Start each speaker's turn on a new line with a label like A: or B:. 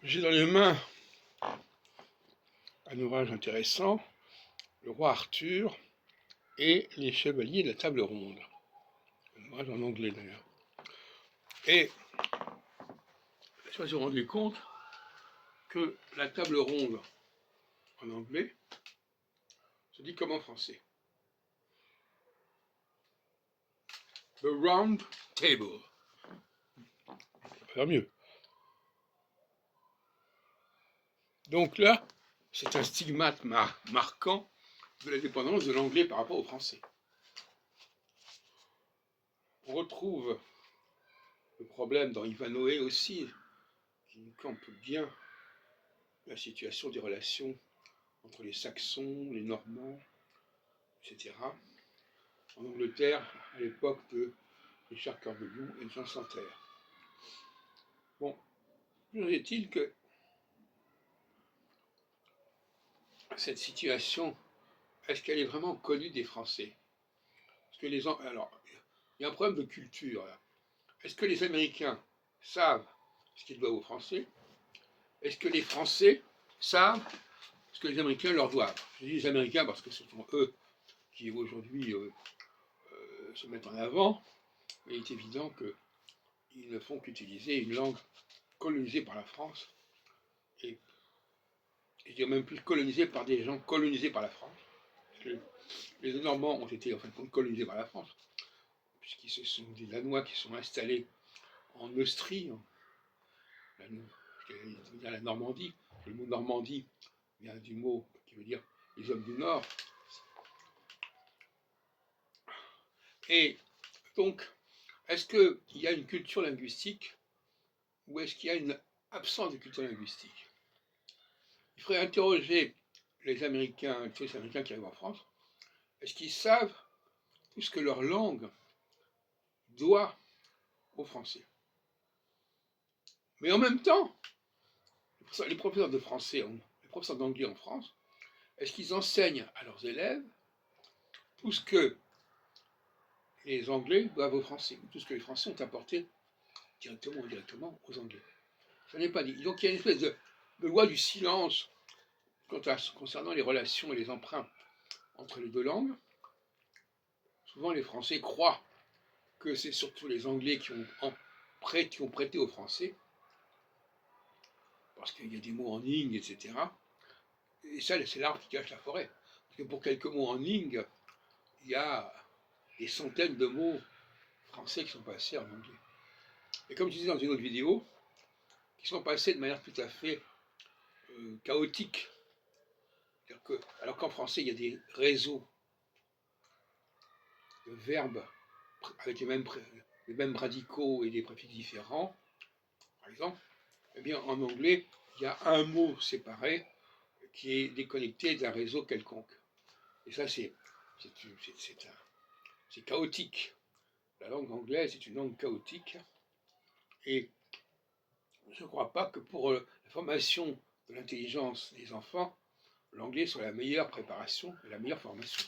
A: J'ai dans les mains un ouvrage intéressant, Le roi Arthur et les chevaliers de la table ronde. Un ouvrage en anglais d'ailleurs. Et je me suis rendu compte que la table ronde en anglais se dit comme en français. The round table. Ça va faire mieux. Donc là, c'est un stigmate marquant de la dépendance de l'anglais par rapport au français. On retrouve le problème dans Ivanhoé aussi, qui nous campe bien la situation des relations entre les Saxons, les Normands, etc. En Angleterre, à l'époque de Richard Cœur de Lion et de Jean Santerre. Bon, toujours est-il que cette situation, est-ce qu'elle est vraiment connue des Français? Parce que alors, il y a un problème de culture là. Est-ce que les Américains savent ce qu'ils doivent aux Français? Est-ce que les Français savent ce que les Américains leur doivent? Je dis les Américains parce que ce sont eux qui aujourd'hui se mettent en avant, mais il est évident qu'ils ne font qu'utiliser une langue colonisée par la France, et je dirais même plus colonisée par des gens colonisés par la France. Les Normands ont été en fin de compte colonisés par la France, puisqu'ils se sont des Danois qui sont installés en Neustrie, la Normandie. Le mot Normandie vient du mot qui veut dire les hommes du Nord. Et donc, est-ce qu'il y a une culture linguistique ou est-ce qu'il y a une absence de culture linguistique? Il faudrait interroger les Américains, tous les Américains qui arrivent en France, est-ce qu'ils savent tout ce que leur langue doit aux Français? Mais en même temps, les professeurs de français, les professeurs d'anglais en France, est-ce qu'ils enseignent à leurs élèves tout ce que les Anglais doivent aux Français, tout ce que les Français ont apporté directement ou indirectement aux Anglais? Ça n'est pas dit. Donc il y a une espèce de loi du silence concernant les relations et les emprunts entre les deux langues. Souvent les Français croient que c'est surtout les Anglais qui ont prêté aux Français, parce qu'il y a des mots en ing, etc. Et ça, c'est l'arbre qui cache la forêt. Parce que pour quelques mots en ing, il y a des centaines de mots français qui sont passés en anglais. Et comme je disais dans une autre vidéo, qui sont passés de manière tout à fait chaotique. Alors qu'en français, il y a des réseaux de verbes avec les mêmes radicaux et des préfixes différents, par exemple, eh bien en anglais, il y a un mot séparé qui est déconnecté d'un réseau quelconque. Et ça, c'est chaotique. La langue anglaise est une langue chaotique. Et je ne crois pas que pour la formation de l'intelligence des enfants, l'anglais soit la meilleure préparation et la meilleure formation.